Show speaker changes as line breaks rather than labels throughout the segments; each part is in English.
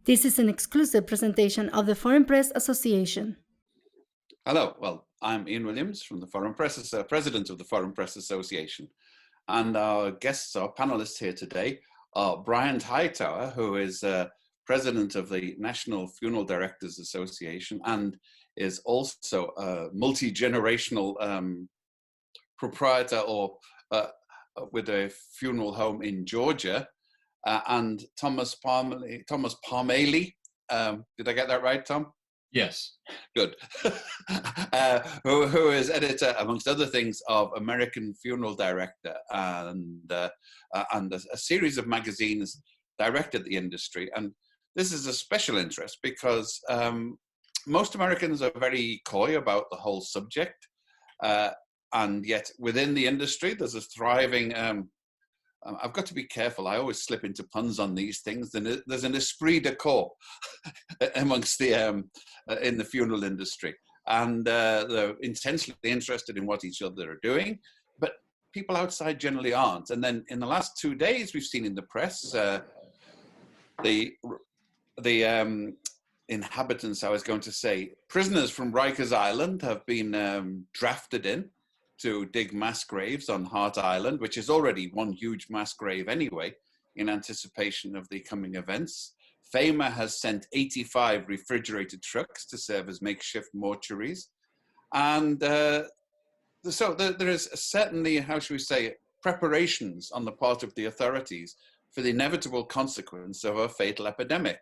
This is an exclusive presentation of the Foreign Press Association.
Hello, well, I'm Ian Williams from the Foreign Press, President of the Foreign Press Association. And our guests, our panelists here today are Bryant Hightower, who is President of the National Funeral Directors Association and is also a multi-generational proprietor or with a funeral home in Georgia, and Thomas Parmalee. Did I get that right, Tom?
Yes.
Good. Who is editor, amongst other things, of American Funeral Director and a series of magazines directed at the industry. And this is a special interest because most Americans are very coy about the whole subject. And yet within the industry, there's a thriving, I've got to be careful, I always slip into puns on these things. There's an esprit de corps amongst the, in the funeral industry. And they're intensely interested in what each other are doing, but people outside generally aren't. And then in the last 2 days, we've seen in the press, the inhabitants, I was going to say, prisoners from Rikers Island have been drafted in to dig mass graves on Hart Island, which is already one huge mass grave anyway, in anticipation of the coming events. FEMA has sent 85 refrigerated trucks to serve as makeshift mortuaries. And so there is certainly, how should we say, preparations on the part of the authorities for the inevitable consequence of a fatal epidemic.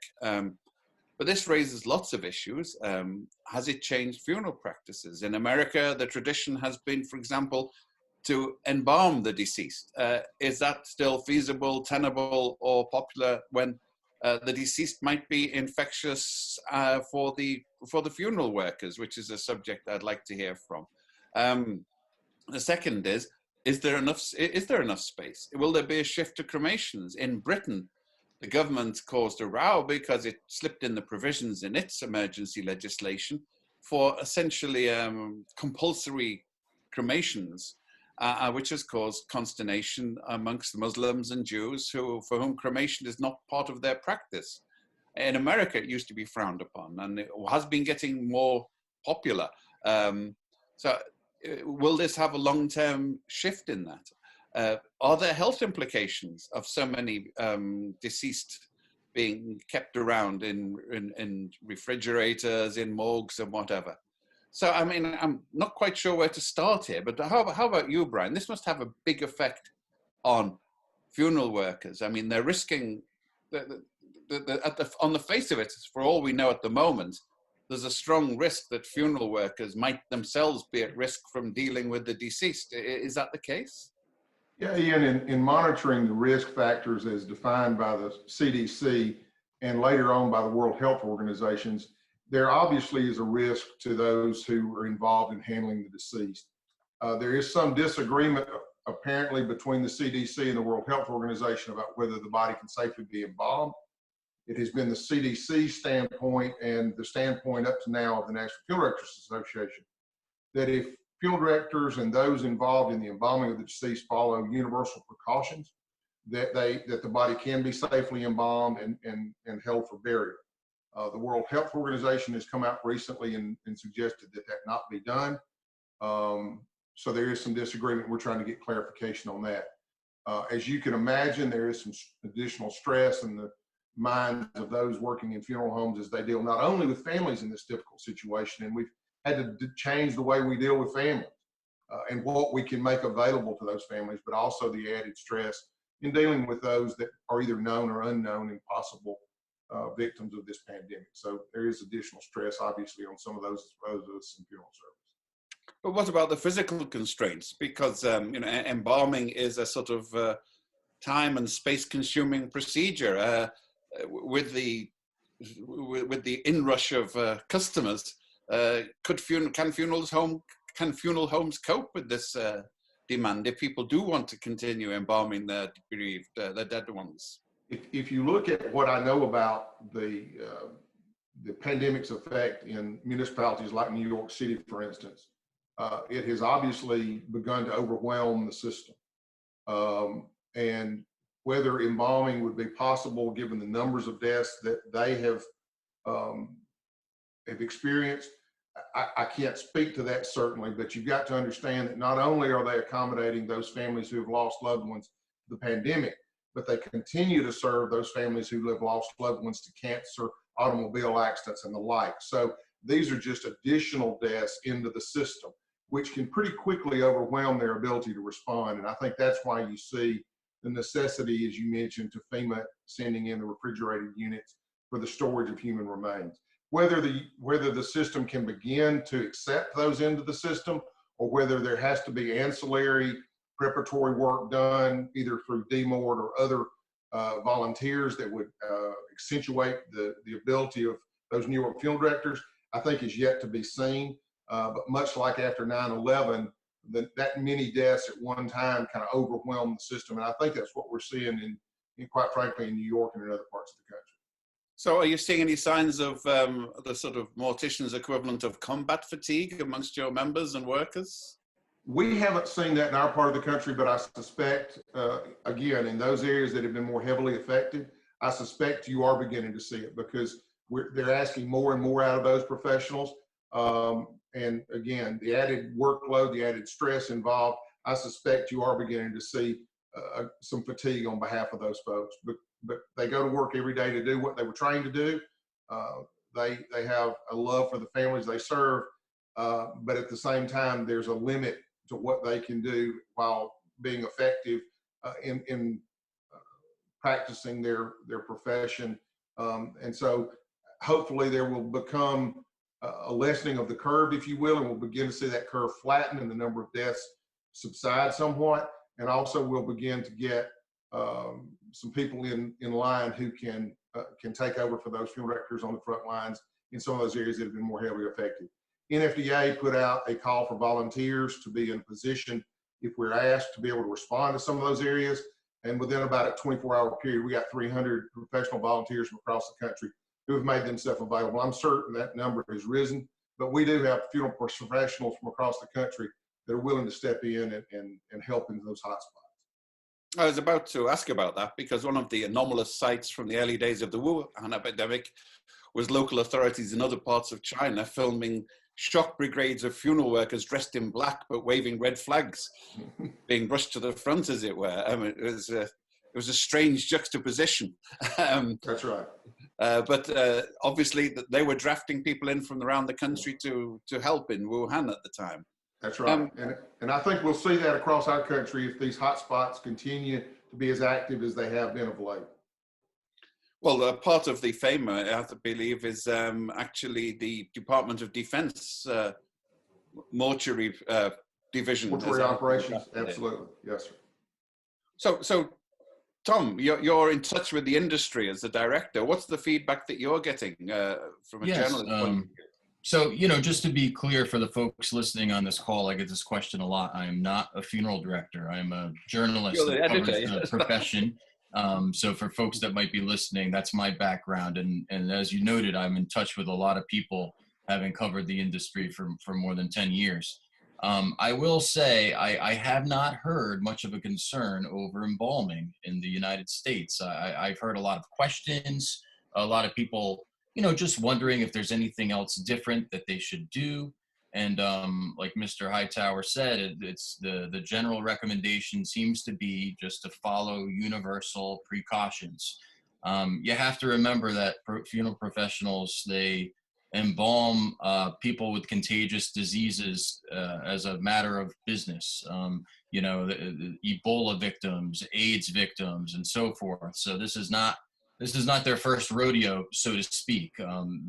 But this raises lots of issues. Has it changed funeral practices? In America, the tradition has been, for example, to embalm the deceased. Is that still feasible, tenable, or popular when the deceased might be infectious for the funeral workers, which is a subject I'd like to hear from. The second is there enough space? Will there be a shift to cremations? In Britain, the government caused a row because it slipped in the provisions in its emergency legislation for essentially compulsory cremations, which has caused consternation amongst Muslims and Jews for whom cremation is not part of their practice. In America, it used to be frowned upon, and it has been getting more popular. So will this have a long-term shift in that? Are there health implications of so many deceased being kept around in refrigerators, in morgues and whatever? So, I mean, I'm not quite sure where to start here, but how about you, Brian? This must have a big effect on funeral workers. I mean, they're risking, on the face of it, for all we know at the moment, there's a strong risk that funeral workers might themselves be at risk from dealing with the deceased. Is that the case?
Yeah, Ian, in monitoring the risk factors as defined by the CDC and later on by the World Health Organizations, there obviously is a risk to those who are involved in handling the deceased. There is some disagreement apparently between the CDC and the World Health Organization about whether the body can safely be embalmed. It has been the CDC standpoint and the standpoint up to now of the National Funeral Directors Association that if funeral directors and those involved in the embalming of the deceased follow universal precautions, that the body can be safely embalmed and held for burial. The World Health Organization has come out recently and suggested that not be done. So there is some disagreement. We're trying to get clarification on that. As you can imagine, there is some additional stress in the minds of those working in funeral homes as they deal not only with families in this difficult situation, and we've had to change the way we deal with families and what we can make available to those families, but also the added stress in dealing with those that are either known or unknown and possible victims of this pandemic. So there is additional stress, obviously, on some of those as well as in funeral service.
But what about the physical constraints? Because you know, embalming is a sort of time and space-consuming procedure. With the inrush of customers, can funeral homes cope with this demand if people do want to continue embalming their bereaved, their dead ones?
If you look at what I know about the pandemic's effect in municipalities like New York City, for instance, it has obviously begun to overwhelm the system. And whether embalming would be possible given the numbers of deaths that they have experienced. I can't speak to that certainly, but you've got to understand that not only are they accommodating those families who have lost loved ones to the pandemic, but they continue to serve those families who have lost loved ones to cancer, automobile accidents, and the like. So these are just additional deaths into the system, which can pretty quickly overwhelm their ability to respond. And I think that's why you see the necessity, as you mentioned, to FEMA sending in the refrigerated units for the storage of human remains. Whether the system can begin to accept those into the system, or whether there has to be ancillary preparatory work done either through DMORD or other volunteers that would accentuate the ability of those newer funeral directors, I think is yet to be seen. But much like after 9/11, that many deaths at one time kind of overwhelmed the system. And I think that's what we're seeing in quite frankly, in New York and in other parts of the country.
So are you seeing any signs of the sort of mortician's equivalent of combat fatigue amongst your members and workers?
We haven't seen that in our part of the country, but I suspect, again, in those areas that have been more heavily affected, I suspect you are beginning to see it because they're asking more and more out of those professionals. And again, the added workload, the added stress involved, I suspect you are beginning to see some fatigue on behalf of those folks. But they go to work every day to do what they were trained to do. They have a love for the families they serve, but at the same time, there's a limit to what they can do while being effective in practicing their profession. And so hopefully there will become a lessening of the curve, if you will, and we'll begin to see that curve flatten and the number of deaths subside somewhat. And also we'll begin to get some people in line who can take over for those funeral directors on the front lines in some of those areas that have been more heavily affected. NFDA put out a call for volunteers to be in a position, if we're asked, to be able to respond to some of those areas. And within about a 24-hour period, we got 300 professional volunteers from across the country who have made themselves available. I'm certain that number has risen, but we do have funeral professionals from across the country that are willing to step in and help in those hotspots.
I was about to ask about that because one of the anomalous sights from the early days of the Wuhan epidemic was local authorities in other parts of China filming shock brigades of funeral workers dressed in black but waving red flags, being rushed to the front, as it were. It was a strange juxtaposition.
That's right.
But obviously they were drafting people in from around the country to help in Wuhan at the time.
That's right. And I think we'll see that across our country if these hotspots continue to be as active as they have been of late.
Well, part of the FEMA, I believe, is actually the Department of Defense mortuary division.
Mortuary operations, absolutely. Yes, sir.
So Tom, you're in touch with the industry as a director. What's the feedback that you're getting from a journalist point of view?
So, just to be clear for the folks listening on this call, I get this question a lot. I am not a funeral director. I'm a journalist that covers the profession. So for folks that might be listening, that's my background. And as you noted, I'm in touch with a lot of people having covered the industry for more than 10 years. I will say I have not heard much of a concern over embalming in the United States. I've heard a lot of questions, a lot of people just wondering if there's anything else different that they should do. And like Mr. Hightower said, it's the general recommendation seems to be just to follow universal precautions. You have to remember that funeral professionals, they embalm people with contagious diseases as a matter of business. The Ebola victims, AIDS victims, and so forth. So this is not their first rodeo, so to speak.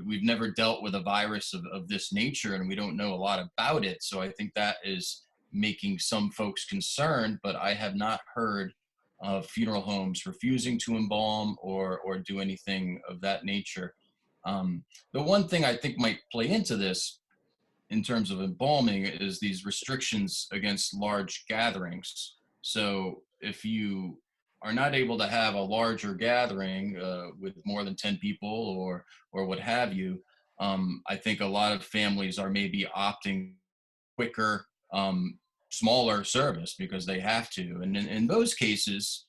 We've never dealt with a virus of this nature, and we don't know a lot about it. So I think that is making some folks concerned, but I have not heard of funeral homes refusing to embalm or do anything of that nature. The one thing I think might play into this in terms of embalming is these restrictions against large gatherings. So if you are not able to have a larger gathering with more than 10 people or what have you, I think a lot of families are maybe opting quicker, smaller service because they have to. And in those cases,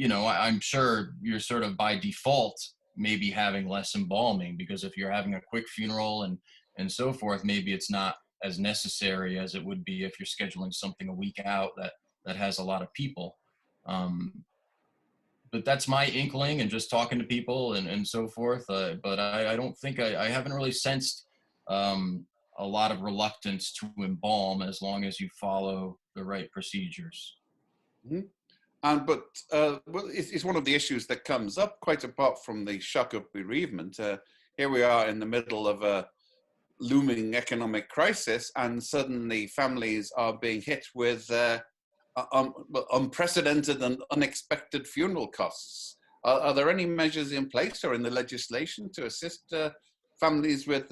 I'm sure you're sort of by default maybe having less embalming, because if you're having a quick funeral and so forth, maybe it's not as necessary as it would be if you're scheduling something a week out that has a lot of people. But that's my inkling and just talking to people and so forth. But I don't think I haven't really sensed a lot of reluctance to embalm as long as you follow the right procedures.
Mm-hmm. But it's one of the issues that comes up quite apart from the shock of bereavement. Here we are in the middle of a looming economic crisis, and suddenly families are being hit with unprecedented and unexpected funeral costs. Are there any measures in place or in the legislation to assist families with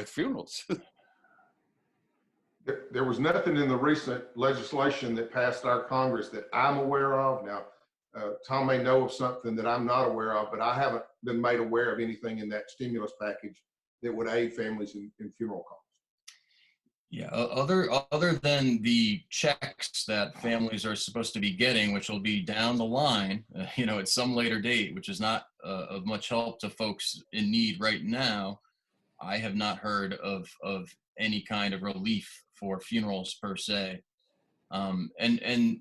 funerals?
There was nothing in the recent legislation that passed our Congress that I'm aware of. Now, Tom may know of something that I'm not aware of, but I haven't been made aware of anything in that stimulus package that would aid families in funeral costs.
Yeah, other than the checks that families are supposed to be getting, which will be down the line, at some later date, which is not of much help to folks in need right now, I have not heard of any kind of relief for funerals per se. And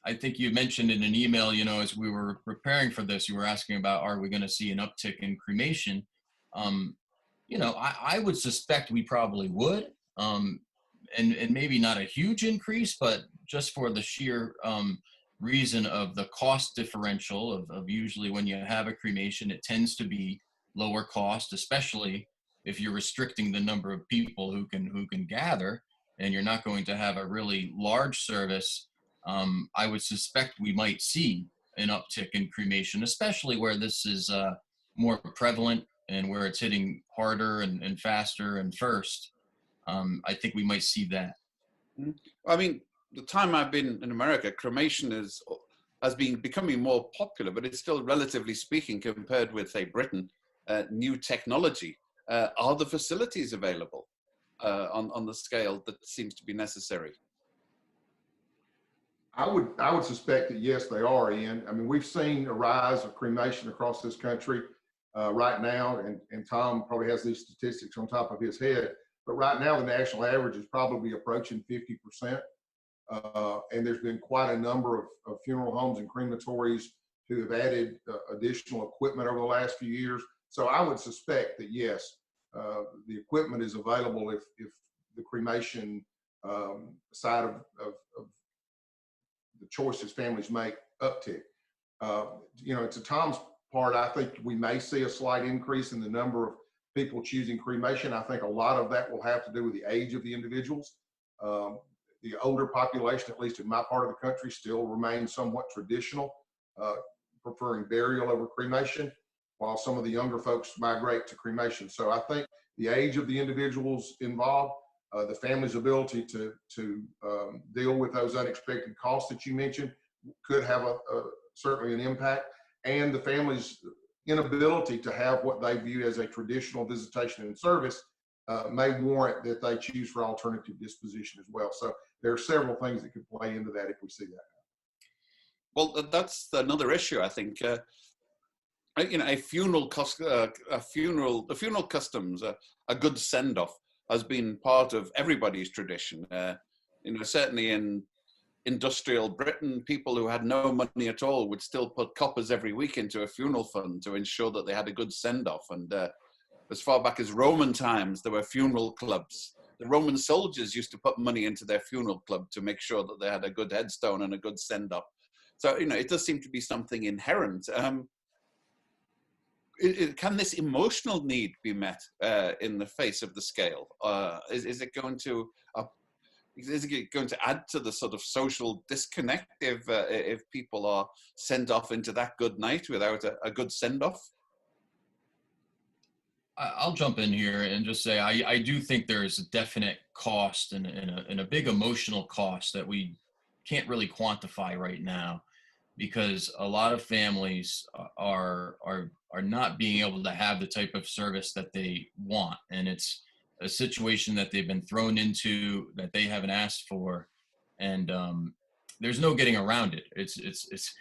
I think you mentioned in an email, as we were preparing for this, you were asking about, are we going to see an uptick in cremation? I would suspect we probably would. And maybe not a huge increase, but just for the sheer reason of the cost differential of usually when you have a cremation, it tends to be lower cost, especially if you're restricting the number of people who can gather, and you're not going to have a really large service. I would suspect we might see an uptick in cremation, especially where this is more prevalent and where it's hitting harder and faster and first. I think we might see that.
I mean, the time I've been in America, cremation has been becoming more popular, but it's still, relatively speaking, compared with, say, Britain, new technology. Are the facilities available on the scale that seems to be necessary?
I would suspect that yes, they are, Ian. I mean, we've seen a rise of cremation across this country right now, and Tom probably has these statistics on top of his head. But right now, the national average is probably approaching 50%. And there's been quite a number of funeral homes and crematories who have added additional equipment over the last few years. So I would suspect that, yes, the equipment is available if the cremation side of the choices families make uptick. To Tom's part, I think we may see a slight increase in the number of people choosing cremation. I think a lot of that will have to do with the age of the individuals. The older population, at least in my part of the country, still remains somewhat traditional, preferring burial over cremation, while some of the younger folks migrate to cremation. So I think the age of the individuals involved, the family's ability to deal with those unexpected costs that you mentioned could have certainly an impact, and the family's inability to have what they view as a traditional visitation and service may warrant that they choose for alternative disposition as well. So there are several things that could play into that if we see that.
Well, that's another issue, I think. The funeral customs, a good send-off, has been part of everybody's tradition. Certainly in industrial Britain, people who had no money at all would still put coppers every week into a funeral fund to ensure that they had a good send-off. And as far back as Roman times, there were funeral clubs. The Roman soldiers used to put money into their funeral club to make sure that they had a good headstone and a good send-off. So, it does seem to be something inherent. Can this emotional need be met in the face of the scale? Is it going to add to the sort of social disconnect if people are sent off into that good night without a good send-off?
I'll jump in here and just say I do think there is a definite cost and a big emotional cost that we can't really quantify right now, because a lot of families are not being able to have the type of service that they want, and it's a situation that they've been thrown into that they haven't asked for, and there's no getting around it. It's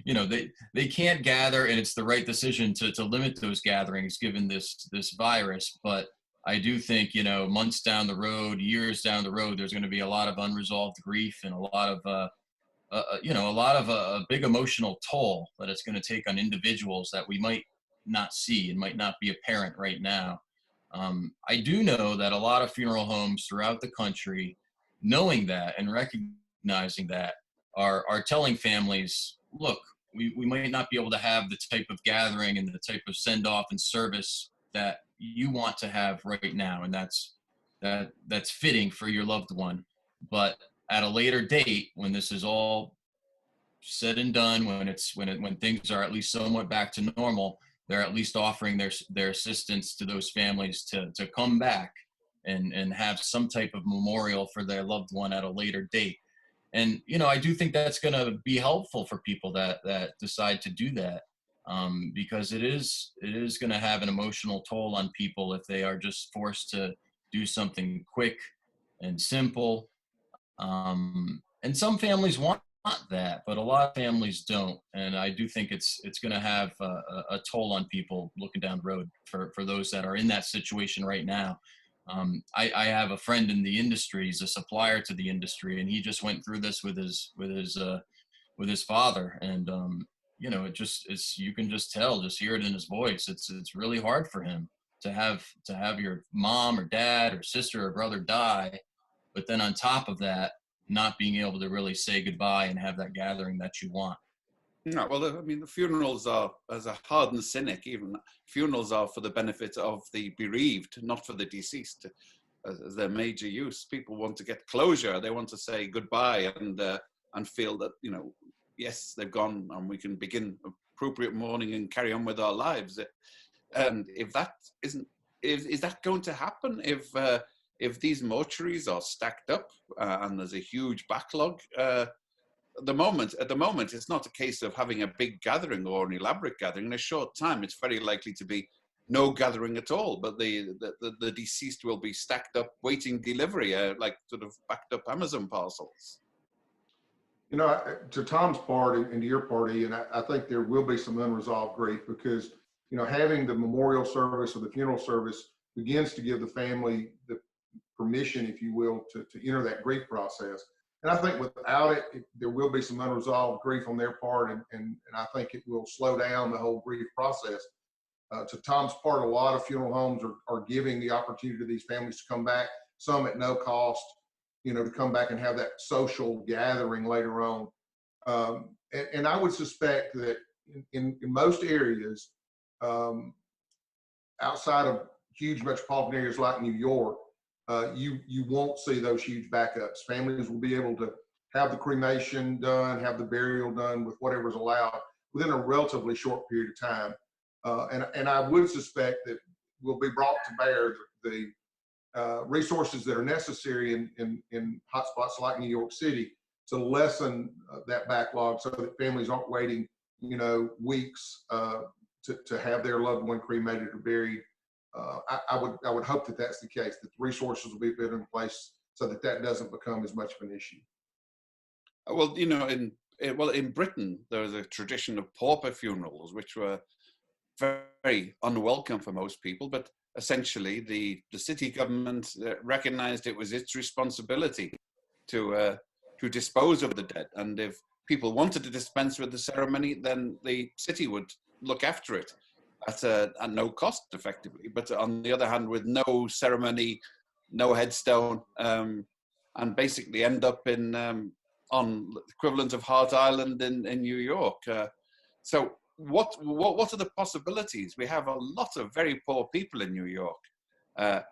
you know, they can't gather, and it's the right decision to limit those gatherings given this virus. But I do think, you know, months down the road, years down the road, there's going to be a lot of unresolved grief and a lot of you know, a lot of a big emotional toll that it's going to take on individuals that we might not see and might not be apparent right now. I do know that a lot of funeral homes throughout the country, knowing that and recognizing that, are telling families, look, we might not be able to have the type of gathering and the type of send off and service that you want to have right now, and that's fitting for your loved one. But at a later date, when this is all said and done, when things are at least somewhat back to normal, they're at least offering their assistance to those families to come back and have some type of memorial for their loved one at a later date. And, you know, I do think that's going to be helpful for people that decide to do that, because it is going to have an emotional toll on people if they are just forced to do something quick and simple. And some families want that, but a lot of families don't. And I do think it's going to have a toll on people looking down the road for those that are in that situation right now. I have a friend in the industry. He's a supplier to the industry, and he just went through this with his father. And you know, it's you can just tell, just hear it in his voice. It's really hard for him to have your mom or dad or sister or brother die, but then on top of that, not being able to really say goodbye and have that gathering that you want.
No, well, I mean, the funerals are, as a hardened cynic, even funerals are for the benefit of the bereaved, not for the deceased, as their major use. People want to get closure. They want to say goodbye and feel that, you know, yes, they've gone and we can begin appropriate mourning and carry on with our lives. And if that isn't, is that going to happen if these mortuaries are stacked up and there's a huge backlog? At the moment, it's not a case of having a big gathering or an elaborate gathering. In a short time, it's very likely to be no gathering at all. But the deceased will be stacked up, waiting delivery, like sort of backed up Amazon parcels.
You know, to Tom's party and to your party, and I think there will be some unresolved grief because, you know, having the memorial service or the funeral service begins to give the family the permission, if you will, to enter that grief process. And I think without it, there will be some unresolved grief on their part, and I think it will slow down the whole grief process. To Tom's part, a lot of funeral homes are giving the opportunity to these families to come back, some at no cost, you know, to come back and have that social gathering later on. And I would suspect that in most areas, outside of huge metropolitan areas like New York, you won't see those huge backups. Families will be able to have the cremation done, have the burial done with whatever's allowed within a relatively short period of time. And I would suspect that will be brought to bear the resources that are necessary in hotspots like New York City to lessen that backlog so that families aren't waiting, you know, weeks to have their loved one cremated or buried. I would hope that that's the case, that the resources will be put in place so that doesn't become as much of an issue.
Well, you know, in Britain, there was a tradition of pauper funerals, which were very unwelcome for most people, but essentially the city government recognized it was its responsibility to dispose of the dead. And if people wanted to dispense with the ceremony, then the city would look after it at no cost, effectively. But on the other hand, with no ceremony, no headstone, and basically end up on the equivalent of Hart Island in New York. So what are the possibilities? We have a lot of very poor people in New York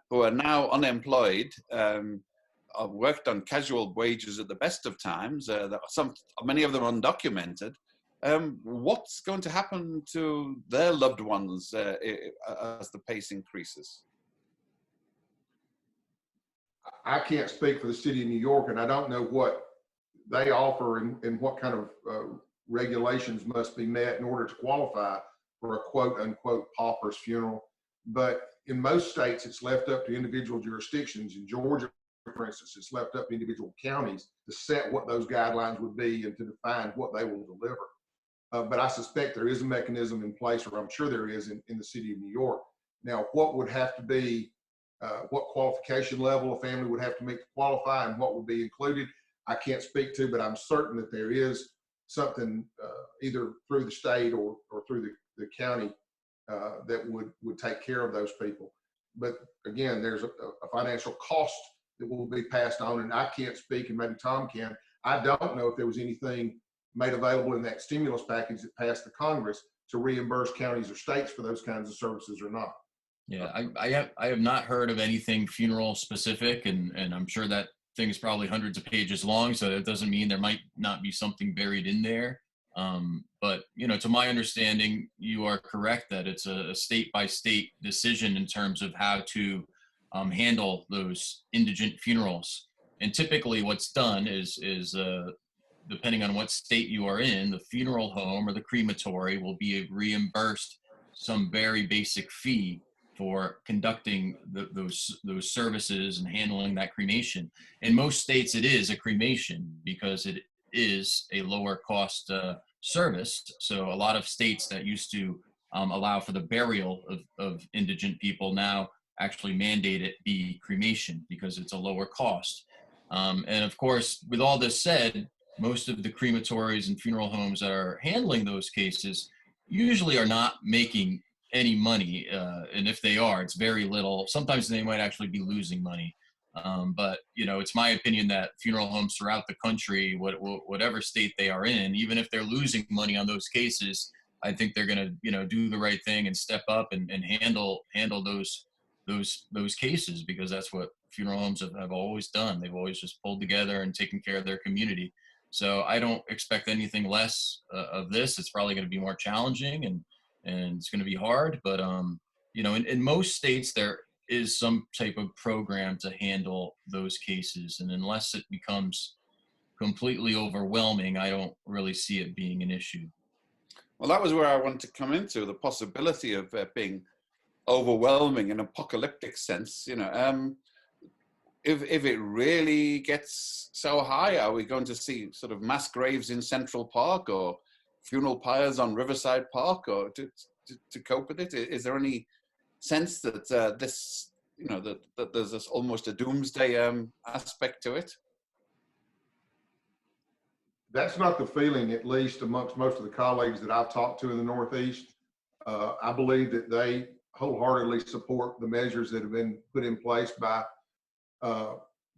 who are now unemployed, worked on casual wages at the best of times. Many of them undocumented. What's going to happen to their loved ones as the pace increases?
I can't speak for the city of New York, and I don't know what they offer and what kind of regulations must be met in order to qualify for a quote unquote pauper's funeral. But in most states, it's left up to individual jurisdictions. In Georgia, for instance, it's left up to individual counties to set what those guidelines would be and to define what they will deliver. But I suspect there is a mechanism in place, or I'm sure there is in the city of New York. Now, what would have to be, what qualification level a family would have to meet to qualify and what would be included, I can't speak to, but I'm certain that there is something either through the state or through the county that would take care of those people. But again, there's a financial cost that will be passed on, and I can't speak, and maybe Tom can. I don't know if there was anything made available in that stimulus package that passed the Congress to reimburse counties or states for those kinds of services or not.
Yeah, I have not heard of anything funeral specific, and I'm sure that thing is probably hundreds of pages long, so that doesn't mean there might not be something buried in there. But you know, to my understanding, you are correct that it's a state-by-state decision in terms of how to handle those indigent funerals. And typically, what's done is depending on what state you are in, the funeral home or the crematory will be reimbursed some very basic fee for conducting those services and handling that cremation. In most states, it is a cremation because it is a lower cost service. So a lot of states that used to allow for the burial of indigent people now actually mandate it be cremation because it's a lower cost. And of course, with all this said, most of the crematories and funeral homes that are handling those cases usually are not making any money. And if they are, it's very little. Sometimes they might actually be losing money. But, you know, it's my opinion that funeral homes throughout the country, whatever state they are in, even if they're losing money on those cases, I think they're going to, you know, do the right thing and step up and handle those cases, because that's what funeral homes have always done. They've always just pulled together and taken care of their community. So I don't expect anything less of this. It's probably going to be more challenging and it's going to be hard. But, you know, in most states, there is some type of program to handle those cases. And unless it becomes completely overwhelming, I don't really see it being an issue.
Well, that was where I wanted to come into, the possibility of being overwhelming in an apocalyptic sense. You know, if it really gets so high, are we going to see sort of mass graves in Central Park or funeral pyres on Riverside Park, or to cope with it? Is there any sense that this, you know, that there's this almost a doomsday aspect to it?
That's not the feeling, at least amongst most of the colleagues that I've talked to in the Northeast. I believe that they wholeheartedly support the measures that have been put in place by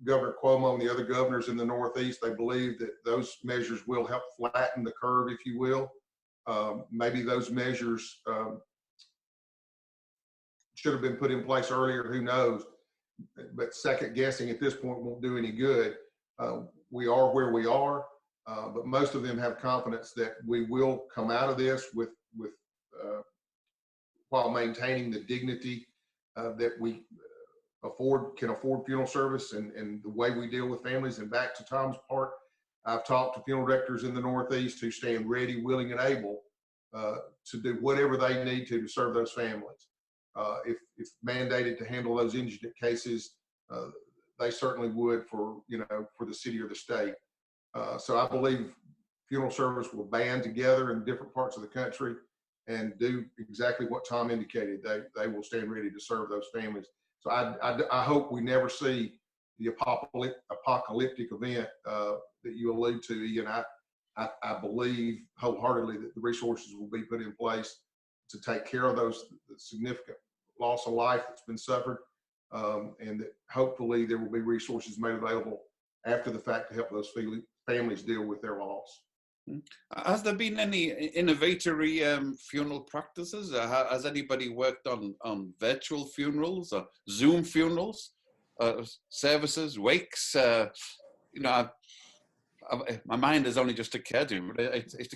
Governor Cuomo and the other governors in the Northeast. They believe that those measures will help flatten the curve, if you will. Maybe those measures should have been put in place earlier, who knows? But second guessing at this point won't do any good. We are where we are, but most of them have confidence that we will come out of this with while maintaining the dignity that we can afford funeral service and the way we deal with families. And back to Tom's part, I've talked to funeral directors in the Northeast who stand ready, willing, and able to do whatever they need to serve those families. If mandated to handle those indigent cases, they certainly would for the city or the state. So I believe funeral service will band together in different parts of the country and do exactly what Tom indicated. They will stand ready to serve those families. So I hope we never see the apocalyptic event that you allude to, Ian. I believe wholeheartedly that the resources will be put in place to take care of the significant loss of life that's been suffered, and that hopefully there will be resources made available after the fact to help those families deal with their loss.
Has there been any innovatory funeral practices? Has anybody worked on virtual funerals or Zoom funerals, services, wakes? You know, my mind has only just occurred to me, but it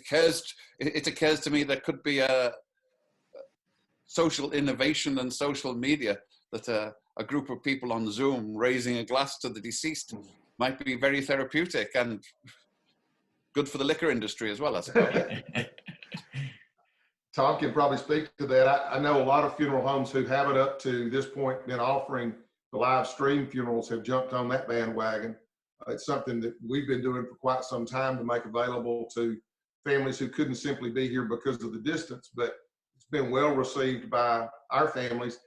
occurs to me there could be a social innovation and social media that a group of people on Zoom raising a glass to the deceased might be very therapeutic and good for the liquor industry as well, I suppose.
Tom can probably speak to that. I know a lot of funeral homes who haven't up to this point been offering the live stream funerals have jumped on that bandwagon. It's something that we've been doing for quite some time to make available to families who couldn't simply be here because of the distance, but it's been well received by our families.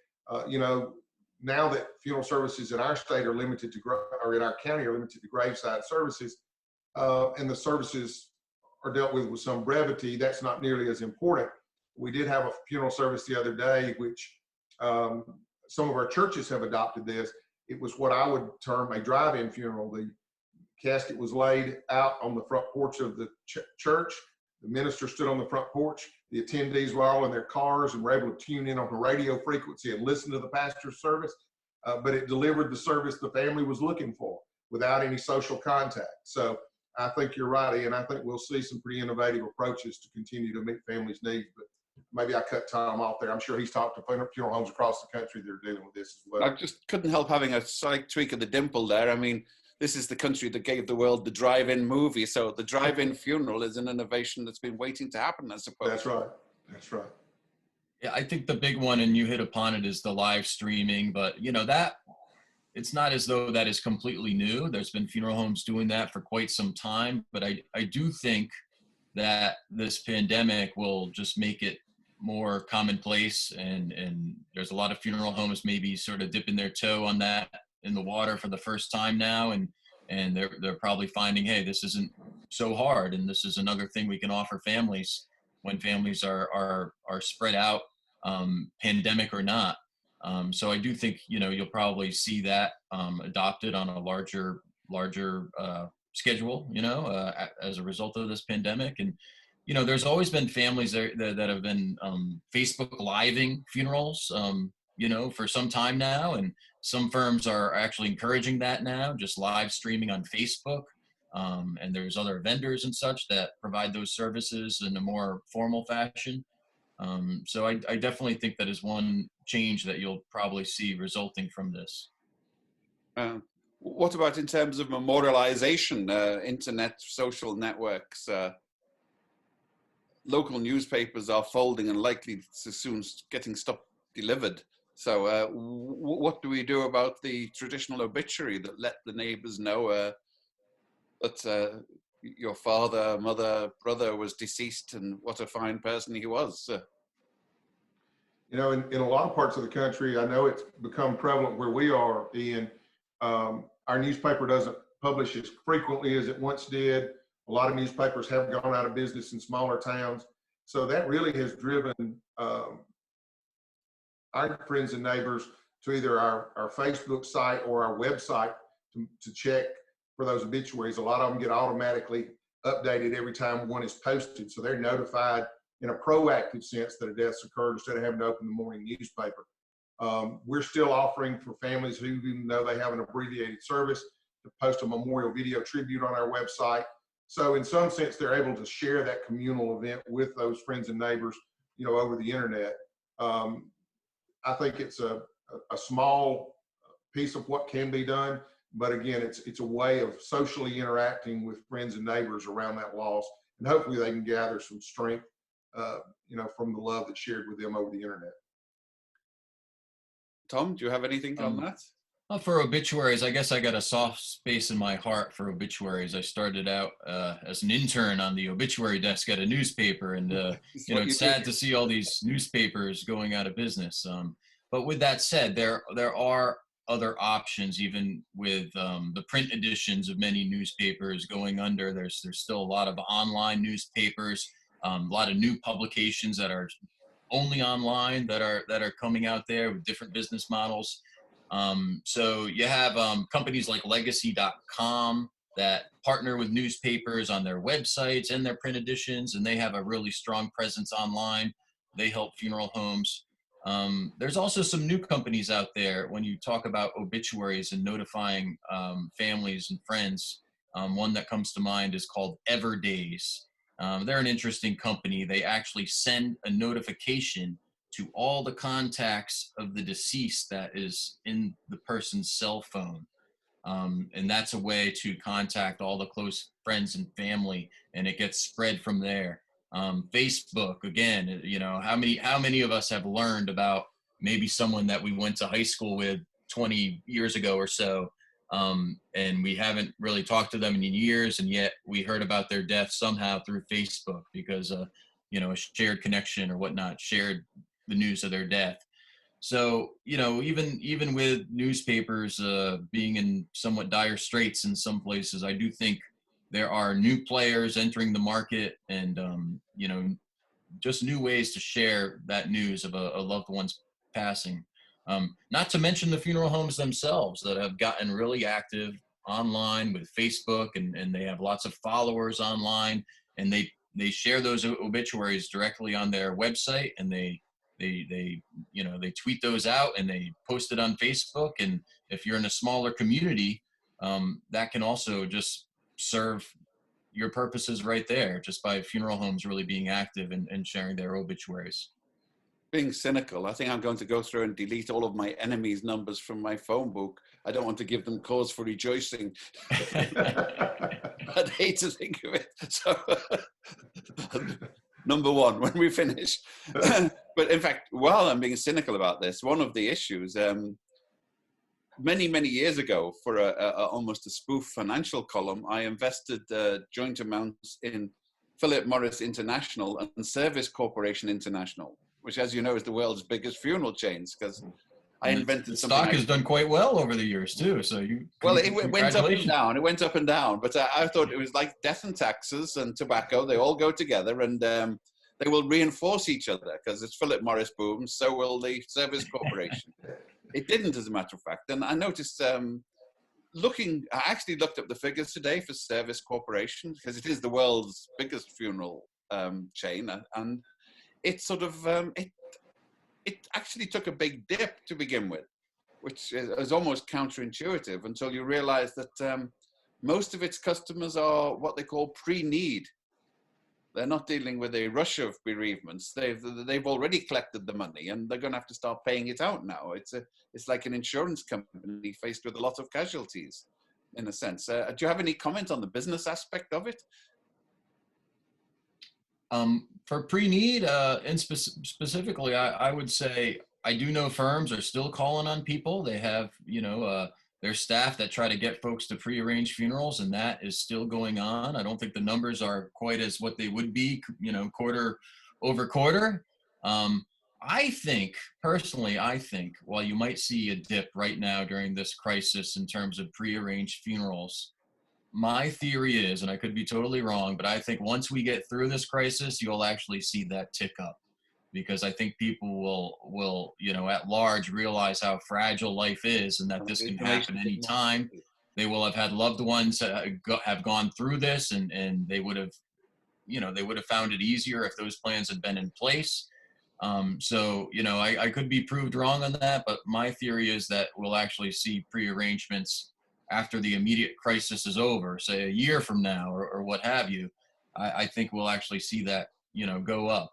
Now that funeral services in our state are limited to, or in our county are limited to graveside services, and the services are dealt with some brevity, that's not nearly as important. We did have a funeral service the other day, which some of our churches have adopted this. It was what I would term a drive-in funeral. The casket was laid out on the front porch of the church. The minister stood on the front porch. The attendees were all in their cars and were able to tune in on the radio frequency and listen to the pastor's service. But it delivered the service the family was looking for without any social contact. So I think you're right, Ian. I think we'll see some pretty innovative approaches to continue to meet families' needs. But maybe I cut Tom off there. I'm sure he's talked to funeral homes across the country that are dealing with this as well.
I just couldn't help having a slight tweak of the dimple there. I mean, this is the country that gave the world the drive-in movie. So the drive-in funeral is an innovation that's been waiting to happen, I suppose.
That's right. That's right.
Yeah, I think the big one, and you hit upon it, is the live streaming. But, that it's not as though that is completely new. There's been funeral homes doing that for quite some time. But I do think that this pandemic will just make it more commonplace. And there's a lot of funeral homes maybe sort of dipping their toe on that in the water for the first time now, and they're probably finding, hey, this isn't so hard, and this is another thing we can offer families when families are spread out, pandemic or not. So I do think you'll probably see that adopted on a larger schedule, as a result of this pandemic. And there's always been families that have been Facebook living funerals, for some time now, and some firms are actually encouraging that now, just live streaming on Facebook. And there's other vendors and such that provide those services in a more formal fashion. So I definitely think that is one change that you'll probably see resulting from this.
What about in terms of memorialization, internet, social networks? Local newspapers are folding and likely to soon getting stuff delivered. So what do we do about the traditional obituary that let the neighbors know that your father, mother, brother was deceased and what a fine person he was?
In a lot of parts of the country, I know it's become prevalent where we are, Ian. Our newspaper doesn't publish as frequently as it once did. A lot of newspapers have gone out of business in smaller towns. So that really has driven our friends and neighbors to either our Facebook site or our website to check for those obituaries. A lot of them get automatically updated every time one is posted. So they're notified in a proactive sense that a death's occurred instead of having to open the morning newspaper. We're still offering for families who, even though they have an abbreviated service, to post a memorial video tribute on our website. So in some sense, they're able to share that communal event with those friends and neighbors, over the internet. I think it's a small piece of what can be done, but again, it's a way of socially interacting with friends and neighbors around that loss, and hopefully they can gather some strength, from the love that's shared with them over the internet.
Tom, do you have anything on that?
Well, for obituaries, I guess I got a soft space in my heart for obituaries. I started out as an intern on the obituary desk at a newspaper, and it's sad to see all these newspapers going out of business. But with that said, there are other options, even with the print editions of many newspapers going under. There's still a lot of online newspapers, a lot of new publications that are only online that are coming out there with different business models. So you have companies like legacy.com that partner with newspapers on their websites and their print editions, and they have a really strong presence online. They help funeral homes. There's also some new companies out there when you talk about obituaries and notifying families and friends. One that comes to mind is called Everdays. They're an interesting company. They actually send a notification to all the contacts of the deceased that is in the person's cell phone. And that's a way to contact all the close friends and family, and it gets spread from there. Facebook, again, how many of us have learned about maybe someone that we went to high school with 20 years ago or so. And we haven't really talked to them in years, and yet we heard about their death somehow through Facebook because, you know, a shared connection or whatnot shared the news of their death. So, you know, even with newspapers being in somewhat dire straits in some places, I do think there are new players entering the market, and you know, just new ways to share that news of a loved one's passing. Not to mention the funeral homes themselves that have gotten really active online with Facebook, and they have lots of followers online, and they share those obituaries directly on their website, and they you know, they tweet those out and they post it on Facebook. And if you're in a smaller community, that can also just serve your purposes right there, just by funeral homes really being active and sharing their obituaries.
Being cynical, I think I'm going to go through and delete all of my enemies' numbers from my phone book. I don't want to give them cause for rejoicing. I'd hate to think of it. So, number one, when we finish. But in fact, while I'm being cynical about this, one of the issues, many years ago, for almost a spoof financial column, I invested joint amounts in Philip Morris International and Service Corporation International, which, as you know, is the world's biggest funeral chains, because I invented
the
something.
Stock has done quite well over the years too. So
well, it went up and down. It went up and down. But I thought it was like death and taxes and tobacco. They all go together, and they will reinforce each other, because it's Philip Morris booms, so will the Service Corporation. It didn't, as a matter of fact. And I noticed, I actually looked up the figures today for Service Corporation, because it is the world's biggest funeral chain, and it sort of, it actually took a big dip to begin with, which is almost counterintuitive until you realize that most of its customers are what they call pre-need. They're not dealing with a rush of bereavements. They've already collected the money, and they're going to have to start paying it out now. It's like an insurance company faced with a lot of casualties, in a sense. Do you have any comment on the business aspect of it?
For pre-need, and specifically, I would say I do know firms are still calling on people. They have, you know, their staff that try to get folks to pre-arrange funerals, and that is still going on. I don't think the numbers are quite as what they would be, you know, quarter over quarter. I think, personally, while you might see a dip right now during this crisis in terms of pre-arranged funerals, my theory is, and I could be totally wrong, but I think once we get through this crisis, you'll actually see that tick up, because I think people will, you know, at large realize how fragile life is, and that this can happen anytime. They will have had loved ones that have gone through this, and they would have, you know, they would have found it easier if those plans had been in place. So, you know, I could be proved wrong on that, but my theory is that we'll actually see pre-arrangements after the immediate crisis is over, say a year from now or what have you. I think we'll actually see that, you know, go up.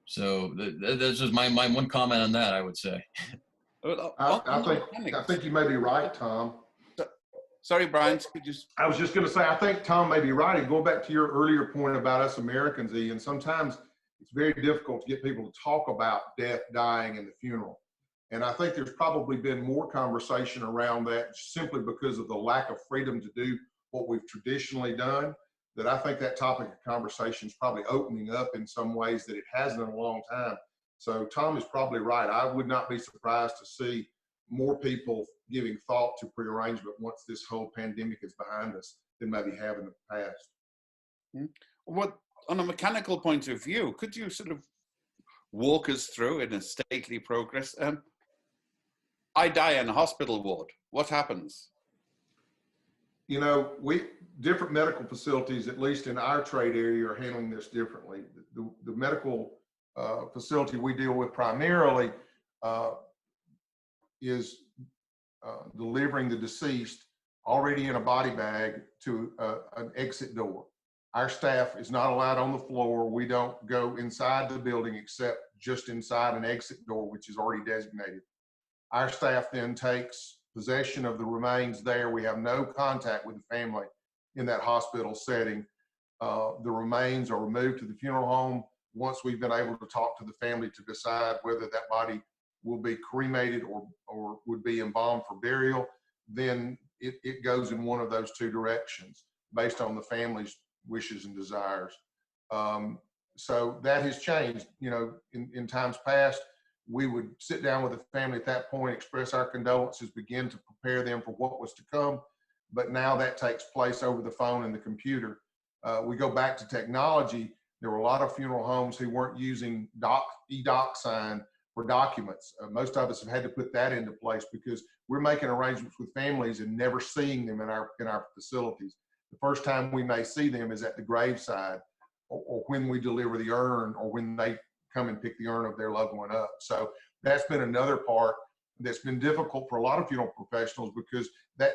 So that's just my one comment on that, I would say.
I think you may be right, Tom.
Sorry, Brian, could you?
I was just going to say, I think Tom may be right. And going back to your earlier point about us Americans, Ian, sometimes it's very difficult to get people to talk about death, dying, and the funeral. And I think there's probably been more conversation around that simply because of the lack of freedom to do what we've traditionally done, that I think that topic of conversation is probably opening up in some ways that it hasn't in a long time. So Tom is probably right. I would not be surprised to see more people giving thought to prearrangement once this whole pandemic is behind us than maybe have in the past.
What, on a mechanical point of view, could you sort of walk us through in a stately progress? I die in a hospital ward. What happens?
You know, different medical facilities, at least in our trade area, are handling this differently. The medical facility we deal with primarily is delivering the deceased already in a body bag to an exit door. Our staff is not allowed on the floor. We don't go inside the building except just inside an exit door, which is already designated. Our staff then takes possession of the remains there. We have no contact with the family in that hospital setting. The remains are removed to the funeral home once we've been able to talk to the family to decide whether that body will be cremated or would be embalmed for burial, then it goes in one of those two directions based on the family's wishes and desires. So that has changed. You know, in times past, we would sit down with the family at that point, express our condolences, begin to prepare them for what was to come. But now that takes place over the phone and the computer. We go back to technology. There were a lot of funeral homes who weren't using e-doc sign for documents. Most of us have had to put that into place because we're making arrangements with families and never seeing them in our facilities. The first time we may see them is at the graveside, or when we deliver the urn, or when they come and pick the urn of their loved one up. So that's been another part that's been difficult for a lot of funeral professionals, because that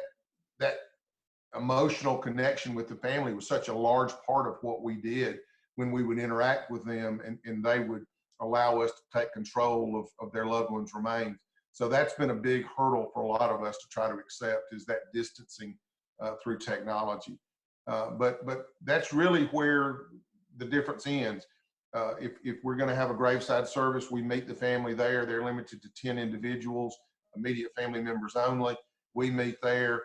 emotional connection with the family was such a large part of what we did when we would interact with them, and they would allow us to take control of their loved one's remains. So that's been a big hurdle for a lot of us to try to accept, is that distancing through technology. But that's really where the difference ends. If we're going to have a graveside service, we meet the family there. They're limited to 10 individuals, immediate family members only. We meet there.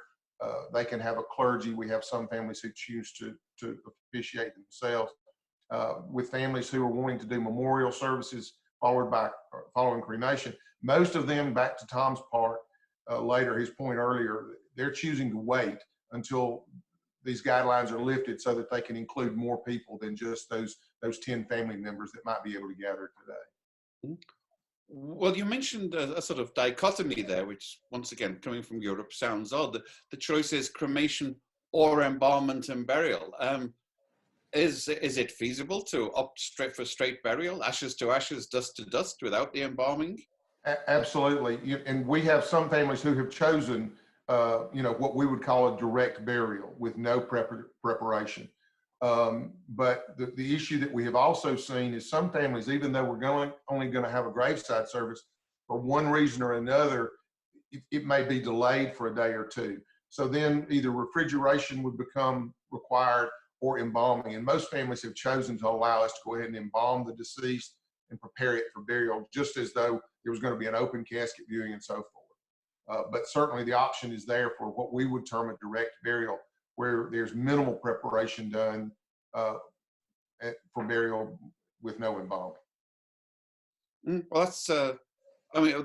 They can have a clergy. We have some families who choose to officiate themselves. With families who are wanting to do memorial services following cremation, most of them, back to Tom's part his point earlier, they're choosing to wait until these guidelines are lifted so that they can include more people than just those 10 family members that might be able to gather today.
Well, you mentioned a sort of dichotomy there, which, once again, coming from Europe, sounds odd. The choice is cremation or embalmment and burial. Is it feasible to opt for straight burial, ashes to ashes, dust to dust, without the embalming?
Absolutely. And we have some families who have chosen what we would call a direct burial with no preparation. But the issue that we have also seen is some families, even though we're only going to have a graveside service, for one reason or another, it may be delayed for a day or two. So then either refrigeration would become required or embalming. And most families have chosen to allow us to go ahead and embalm the deceased and prepare it for burial, just as though there was going to be an open casket viewing and so forth. But certainly the option is there for what we would term a direct burial, where there's minimal preparation done for burial with no embalming.
Well, that's, I mean,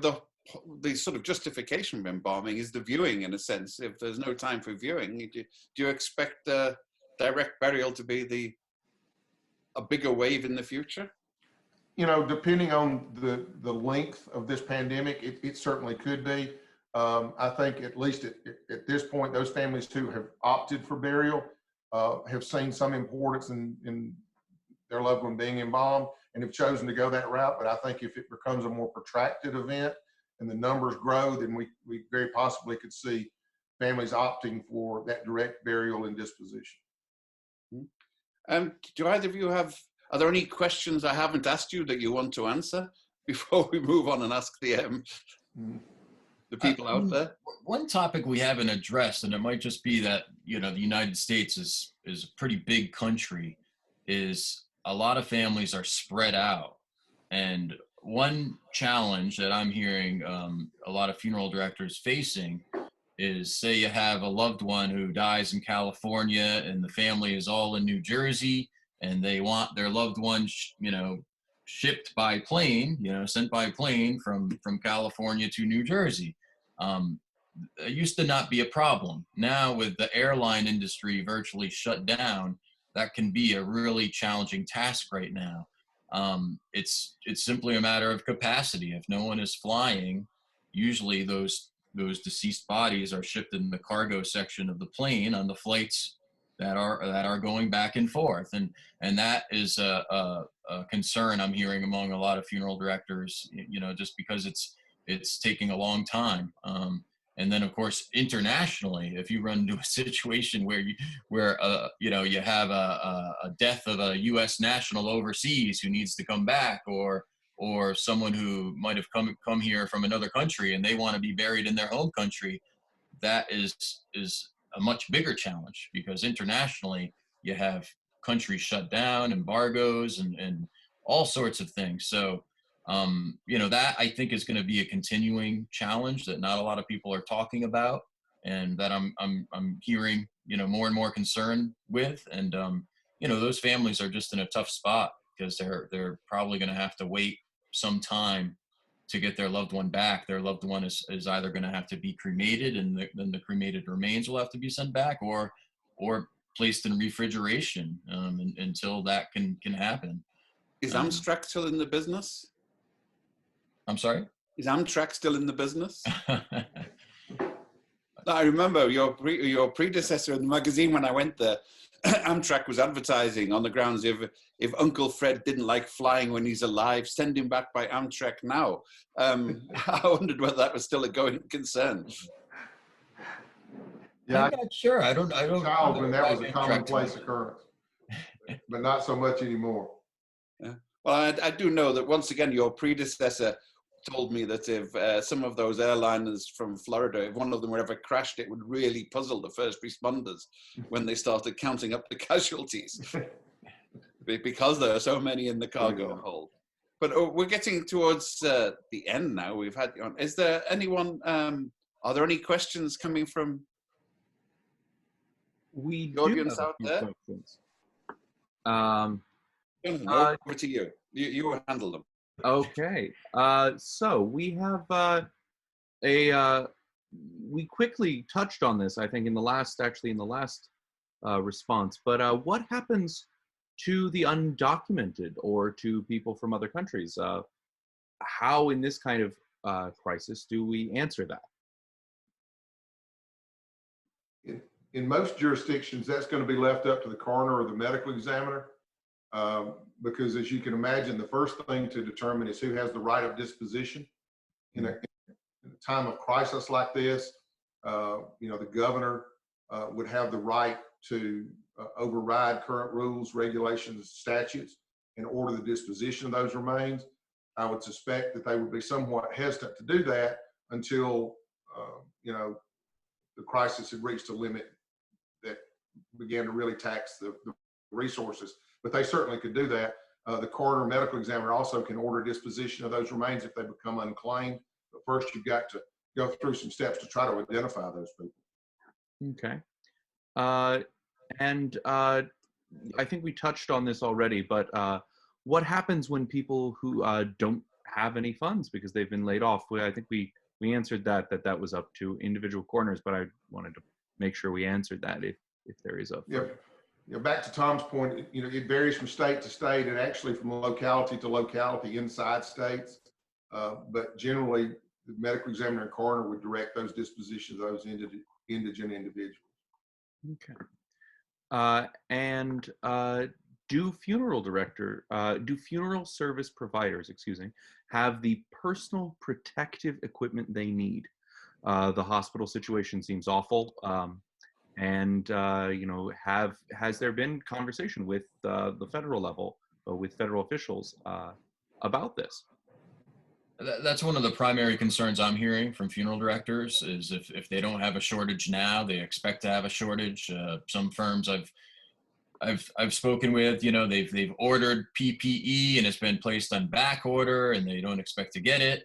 the sort of justification of embalming is the viewing, in a sense. If there's no time for viewing, do you expect direct burial to be a bigger wave in the future?
You know, depending on the length of this pandemic, it certainly could be. I think at least at this point, those families who have opted for burial have seen some importance in their loved one being embalmed and have chosen to go that route. But I think if it becomes a more protracted event and the numbers grow, then we very possibly could see families opting for that direct burial and disposition.
Do either of you are there any questions I haven't asked you that you want to answer before we move on and ask the people out there?
One topic we haven't addressed, and it might just be that, the United States is a pretty big country, is a lot of families are spread out. And one challenge that I'm hearing a lot of funeral directors facing is, say you have a loved one who dies in California and the family is all in New Jersey, and they want their loved one, shipped by plane, sent by plane from California to New Jersey. It used to not be a problem. Now, with the airline industry virtually shut down, that can be a really challenging task right now. It's simply a matter of capacity. If no one is flying, usually those deceased bodies are shipped in the cargo section of the plane on the flights that are going back and forth, and that is a concern I'm hearing among a lot of funeral directors. Just because it's taking a long time. And then, of course, internationally, if you run into a situation where you have a death of a U.S. national overseas who needs to come back, or someone who might have come here from another country and they want to be buried in their home country, that is a much bigger challenge, because internationally you have countries shut down, embargoes, and all sorts of things. So That I think is going to be a continuing challenge that not a lot of people are talking about, and that I'm hearing, more and more concern with. And, those families are just in a tough spot because they're probably going to have to wait some time to get their loved one back. Their loved one is either going to have to be cremated, and then the cremated remains will have to be sent back, or placed in refrigeration until that can happen.
Is Amtrak still in the business?
I'm sorry?
Is Amtrak still in the business? I remember your predecessor in the magazine when I went there. Amtrak was advertising on the grounds if Uncle Fred didn't like flying when he's alive, send him back by Amtrak now. I wondered whether that was still a going concern.
Yeah, I'm not sure. I don't.
Child, when that was a commonplace occurrence, but not so much anymore.
Yeah. Well, I do know that once again, your predecessor told me that if some of those airliners from Florida, if one of them were ever crashed, it would really puzzle the first responders when they started counting up the casualties, because there are so many in the cargo hold. But we're getting towards the end now. We've had you on. Is there anyone? Are there any questions coming from the audience out there? Over to you. You will handle them.
Okay, so we have we quickly touched on this, I think, in the last response, but what happens to the undocumented or to people from other countries? How in this kind of crisis do we answer that?
In most jurisdictions, that's going to be left up to the coroner or the medical examiner. Because as you can imagine, the first thing to determine is who has the right of disposition. In a time of crisis like this, the governor would have the right to override current rules, regulations, statutes, and order the disposition of those remains. I would suspect that they would be somewhat hesitant to do that until, the crisis had reached a limit that began to really tax the resources. But they certainly could do that. The coroner medical examiner also can order disposition of those remains if they become unclaimed. But first, you've got to go through some steps to try to identify those people.
Okay. And I think we touched on this already, but what happens when people who don't have any funds because they've been laid off? I think we answered that was up to individual coroners, but I wanted to make sure we answered that if there is a.
Yep. Back to Tom's point, it varies from state to state and actually from locality to locality inside states. But generally, the medical examiner and coroner would direct those dispositions of those indigent individuals.
Okay. And do funeral service providers, have the personal protective equipment they need? The hospital situation seems awful. And has there been conversation with the federal level, with federal officials about this?
That's one of the primary concerns I'm hearing from funeral directors is if they don't have a shortage now, they expect to have a shortage. Some firms I've spoken with, they've ordered PPE and it's been placed on back order and they don't expect to get it.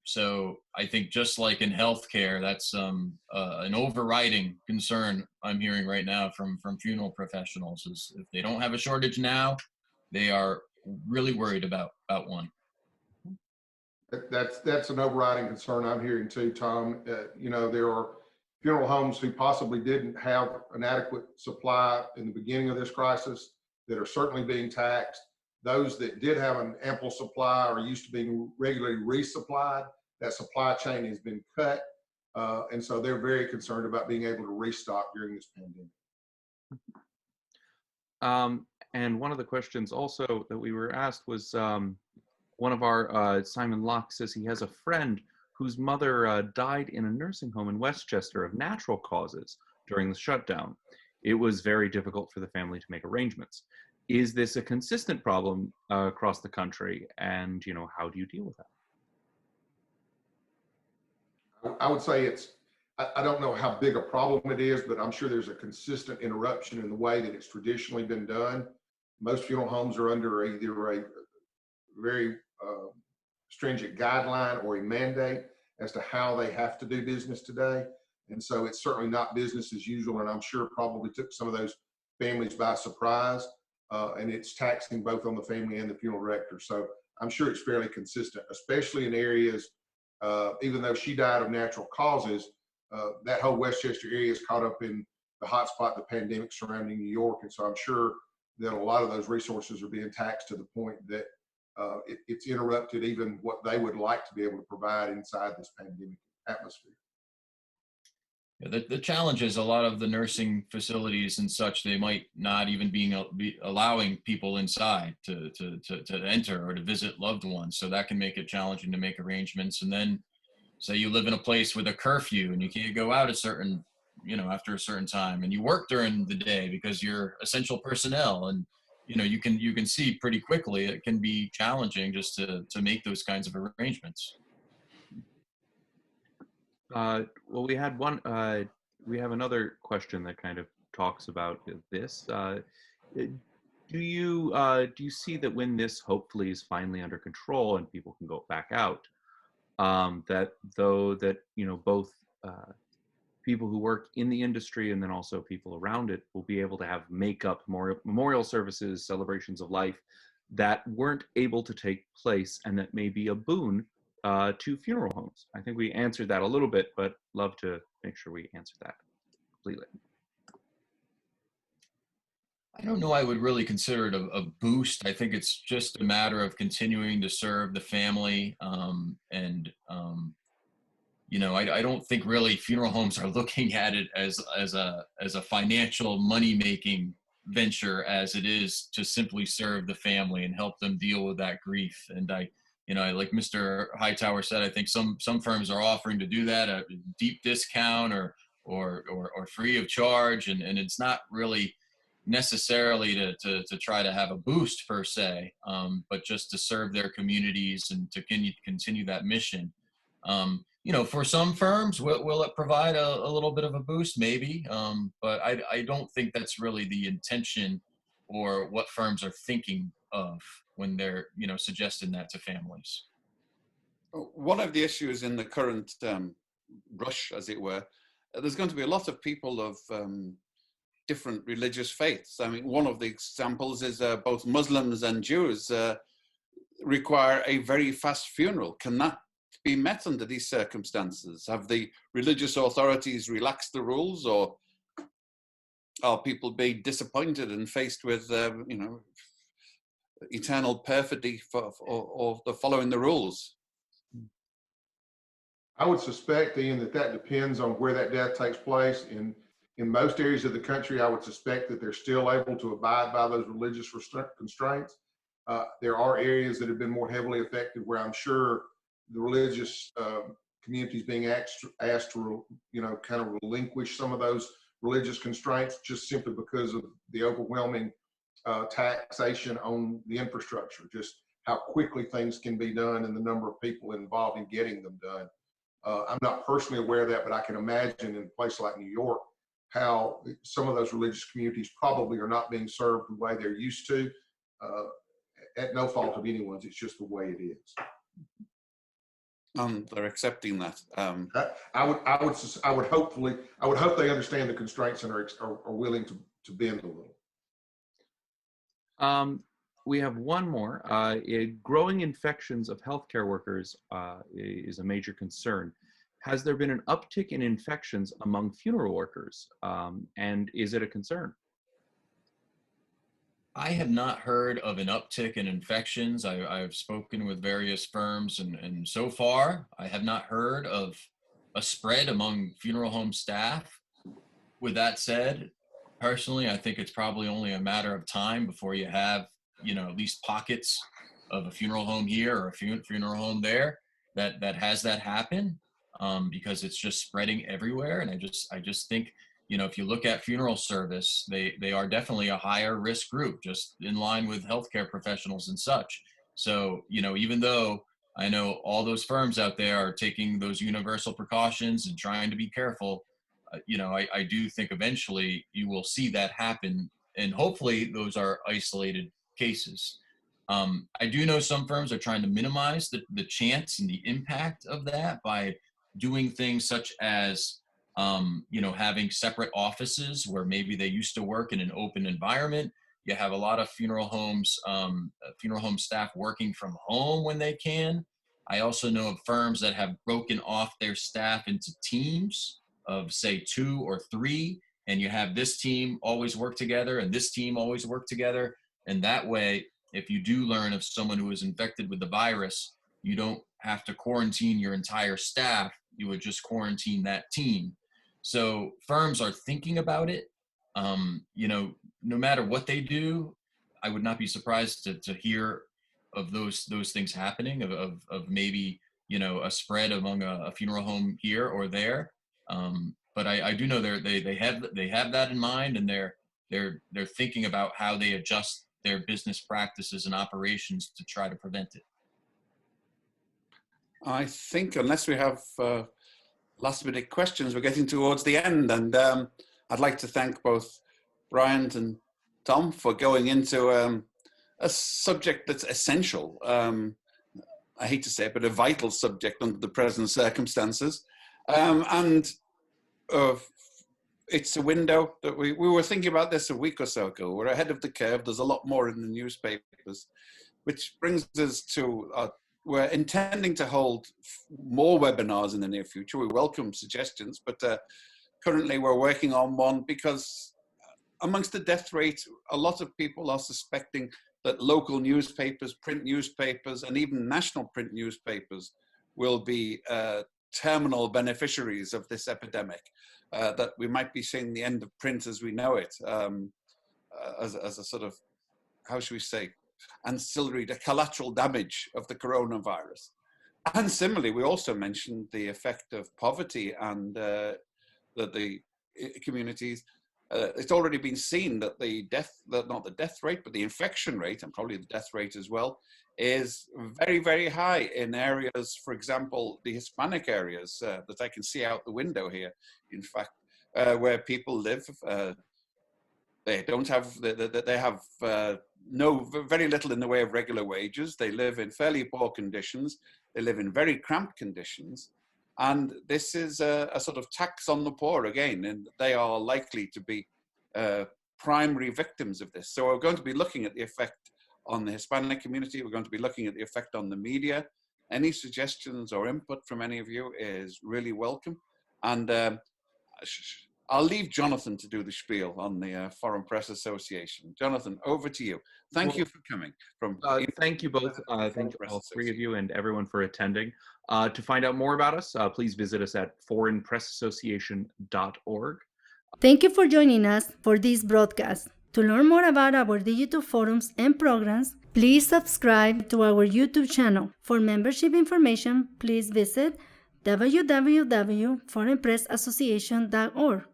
So I think just like in healthcare, that's an overriding concern I'm hearing right now from funeral professionals is if they don't have a shortage now, they are really worried about one.
That's an overriding concern I'm hearing too, Tom. There are funeral homes who possibly didn't have an adequate supply in the beginning of this crisis that are certainly being taxed. Those that did have an ample supply are used to being regularly resupplied. That supply chain has been cut. And so they're very concerned about being able to restock during this pandemic.
And one of the questions also that we were asked was, one of our, Simon Locke says he has a friend whose mother died in a nursing home in Westchester of natural causes during the shutdown. It was very difficult for the family to make arrangements. Is this a consistent problem across the country? And, how do you deal with that?
I would say I don't know how big a problem it is, but I'm sure there's a consistent interruption in the way that it's traditionally been done. Most funeral homes are under either a very stringent guideline or a mandate as to how they have to do business today. And so it's certainly not business as usual, and I'm sure probably took some of those families by surprise. And it's taxing both on the family and the funeral director. So I'm sure it's fairly consistent, especially in areas, even though she died of natural causes, that whole Westchester area is caught up in the hotspot of the pandemic surrounding New York. And so I'm sure that a lot of those resources are being taxed to the point that it's interrupted even what they would like to be able to provide inside this pandemic atmosphere.
The challenge is a lot of the nursing facilities and such, they might not even be allowing people inside to enter or to visit loved ones. So that can make it challenging to make arrangements. And then say you live in a place with a curfew and you can't go out after a certain time, and you work during the day because you're essential personnel, and you can see pretty quickly it can be challenging just to make those kinds of arrangements.
Well, we had we have another question that kind of talks about this. Do you see that when this hopefully is finally under control and people can go back out, that both people who work in the industry and then also people around it will be able to have makeup, memorial services, celebrations of life that weren't able to take place, and that may be a boon to funeral homes? I think we answered that a little bit, but love to make sure we answer that completely.
I don't know, I would really consider it a boost. I think it's just a matter of continuing to serve the family. I don't think really funeral homes are looking at it as a financial money-making venture as it is to simply serve the family and help them deal with that grief. And like Mr. Hightower said, I think some firms are offering to do that at a deep discount or free of charge, and it's not really necessarily to try to have a boost per se, but just to serve their communities and to continue that mission. For some firms, will it provide a little bit of a boost? Maybe, but I don't think that's really the intention or what firms are thinking of when they're suggesting that to families.
One of the issues in the current rush, as it were, there's going to be a lot of people of different religious faiths. I mean, one of the examples is both Muslims and Jews require a very fast funeral. Can that be met under these circumstances? Have the religious authorities relaxed the rules, or are people being disappointed and faced with eternal perfidy for the following the rules?
I would suspect, Ian, that depends on where that death takes place. In most areas of the country, I would suspect that they're still able to abide by those religious constraints. There are areas that have been more heavily affected where I'm sure the religious community is being asked to, kind of relinquish some of those religious constraints just simply because of the overwhelming taxation on the infrastructure, just how quickly things can be done and the number of people involved in getting them done. I'm not personally aware of that, but I can imagine in a place like New York, how some of those religious communities probably are not being served the way they're used to, at no fault of anyone's. It's just the way it is.
They're accepting that.
I would hope they understand the constraints and are willing to bend a little.
We have one more. Growing infections of healthcare workers is a major concern. Has there been an uptick in infections among funeral workers, and is it a concern?
I have not heard of an uptick in infections. I've spoken with various firms, and so far, I have not heard of a spread among funeral home staff. With that said, personally, I think it's probably only a matter of time before you have, at least pockets of a funeral home here or a funeral home there that has that happen, because it's just spreading everywhere. And I just think, if you look at funeral service, they are definitely a higher risk group, just in line with healthcare professionals and such. So, even though I know all those firms out there are taking those universal precautions and trying to be careful, I do think eventually you will see that happen, and hopefully those are isolated cases. I do know some firms are trying to minimize the chance and the impact of that by doing things such as, having separate offices where maybe they used to work in an open environment. You have a lot of funeral home staff working from home when they can. I also know of firms that have broken off their staff into teams of, say, 2 or 3, and you have this team always work together and this team always work together. And that way, if you do learn of someone who is infected with the virus, you don't have to quarantine your entire staff. You would just quarantine that team. So firms are thinking about it. No matter what they do, I would not be surprised to hear of those things happening, of maybe, a spread among a funeral home here or there. But I do know they have that in mind, and they're thinking about how they adjust their business practices and operations to try to prevent it.
I think unless we have last minute questions, we're getting towards the end, and I'd like to thank both Bryant and Tom for going into a subject that's essential. I hate to say it, but a vital subject under the present circumstances. It's a window that we were thinking about this a week or so ago. We're ahead of the curve. There's a lot more in the newspapers, which brings us to, we're intending to hold more webinars in the near future. We welcome suggestions, but currently we're working on one because amongst the death rate, a lot of people are suspecting that local newspapers, print newspapers, and even national print newspapers will be terminal beneficiaries of this epidemic, that we might be seeing the end of print as we know it, as a sort of, how should we say, ancillary, the collateral damage of the coronavirus. And similarly, we also mentioned the effect of poverty and the communities. It's already been seen that not the death rate, but the infection rate, and probably the death rate as well, is very, very high in areas, for example, the Hispanic areas that I can see out the window here, in fact, where people live. They don't have, they have very little in the way of regular wages. They live in fairly poor conditions. They live in very cramped conditions. And this is a sort of tax on the poor again, and they are likely to be primary victims of this. So we're going to be looking at the effect on the Hispanic community. We're going to be looking at the effect on the media. Any suggestions or input from any of you is really welcome. And I'll leave Jonathan to do the spiel on the Foreign Press Association. Jonathan, over to you. Thank you for coming.
Thank you both. Thank you, all 3 of you, and everyone for attending. To find out more about us, please visit us at foreignpressassociation.org.
Thank you for joining us for this broadcast. To learn more about our digital forums and programs, please subscribe to our YouTube channel. For membership information, please visit www.foreignpressassociation.org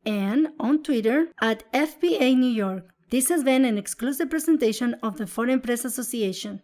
and on Twitter at FPA New York. This has been an exclusive presentation of the Foreign Press Association.